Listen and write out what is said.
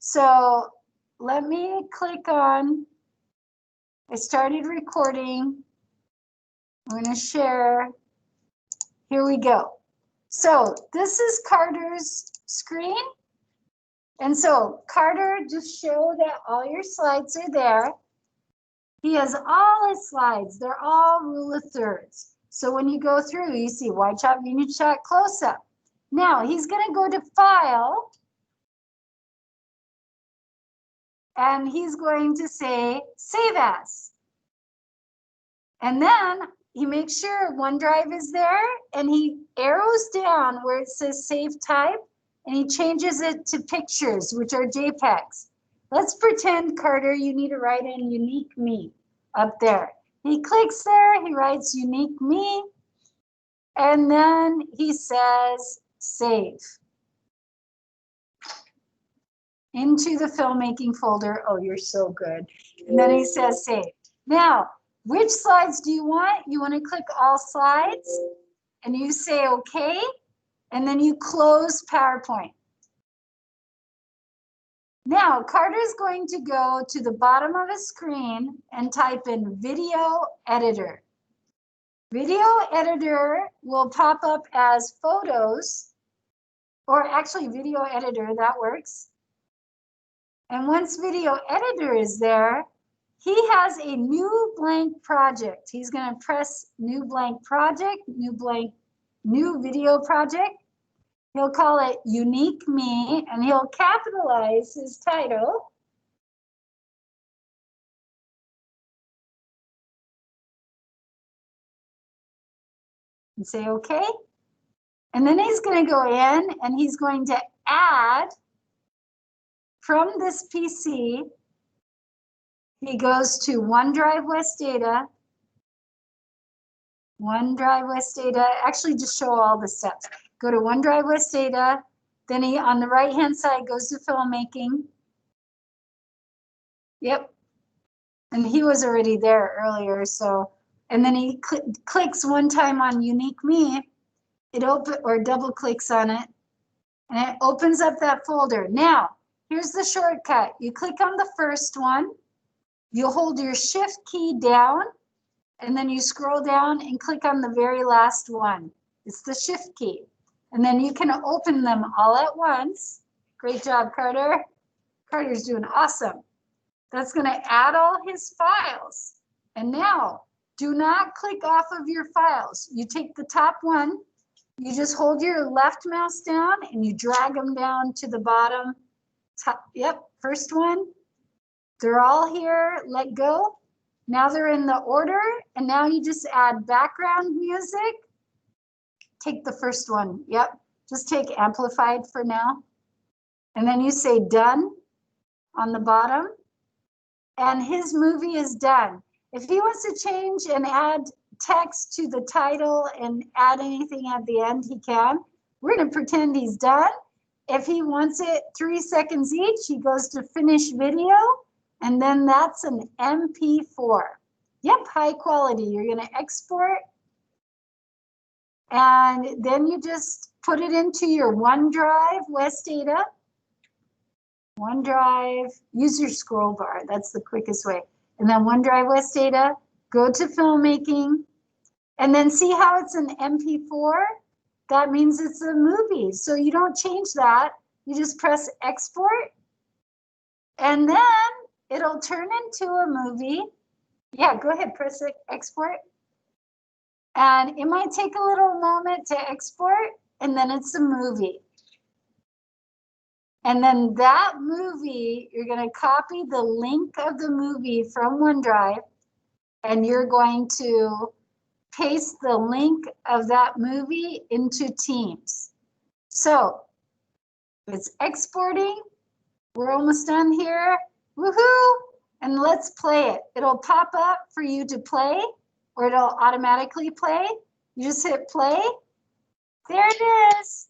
So let me click on, I started recording. I'm going to share. Here we go. So this is Carter's screen. And so Carter, just show that all your slides are there. He has all his slides. They're all rule of thirds. So when you go through, you see wide shot, unit shot, close up. Now he's going to go to File. And he's going to say Save As. And then he makes sure OneDrive is there and he arrows down where it says Save Type and he changes it to pictures, which are JPEGs. Let's pretend, Carter, you need to write in Unique Me up there. He clicks there, he writes Unique Me, and then he says Save. Into the filmmaking folder. Oh, you're so good. And then he says save. Now, which slides do you want? You want to click all slides and you say okay, and then you close PowerPoint. Now, Carter's going to go to the bottom of his screen and type in Video Editor. Video Editor will pop up as Photos, or actually Video Editor, that works. And once Video Editor is there, he has a new blank project. He's going to press New Blank Project, New Video Project. He'll call it Unique Me, and he'll capitalize his title. And say okay. And then he's going to go in and he's going to add from this PC. He goes to OneDrive West Data. OneDrive West Data, actually just show all the steps. Go to OneDrive West Data, then he on the right hand side goes to filmmaking. Yep, and he was already there earlier, so, and then he clicks one time on Unique Me, or double clicks on it, and it opens up that folder. Now, here's the shortcut. You click on the first one, you hold your shift key down, and then you scroll down and click on the very last one. It's the shift key. And then you can open them all at once. Great job, Carter. Carter's doing awesome. That's going to add all his files. And now, do not click off of your files. You take the top one, you just hold your left mouse down and you drag them down to the bottom. Top, yep, first one. They're all here, let go. Now they're in the order, and now you just add background music. Take the first one, yep. Just take amplified for now. And then you say done on the bottom. And his movie is done. If he wants to change and add text to the title and add anything at the end, he can. We're gonna pretend he's done. If he wants it 3 seconds each, he goes to finish video. And then that's an MP4. Yep, high quality. You're going to export. And then you just put it into your OneDrive West Data. OneDrive, use your scroll bar. That's the quickest way. And then OneDrive West Data, go to filmmaking. And then see how it's an MP4? That means it's a movie. So you don't change that. You just press export. And then it'll turn into a movie. Yeah, go ahead, press export. And it might take a little moment to export, and then it's a movie. And then that movie, you're going to copy the link of the movie from OneDrive, and you're going to paste the link of that movie into Teams. So it's exporting. We're almost done here. Woohoo! And let's play it. It'll pop up for you to play, or it'll automatically play. You just hit play. There it is.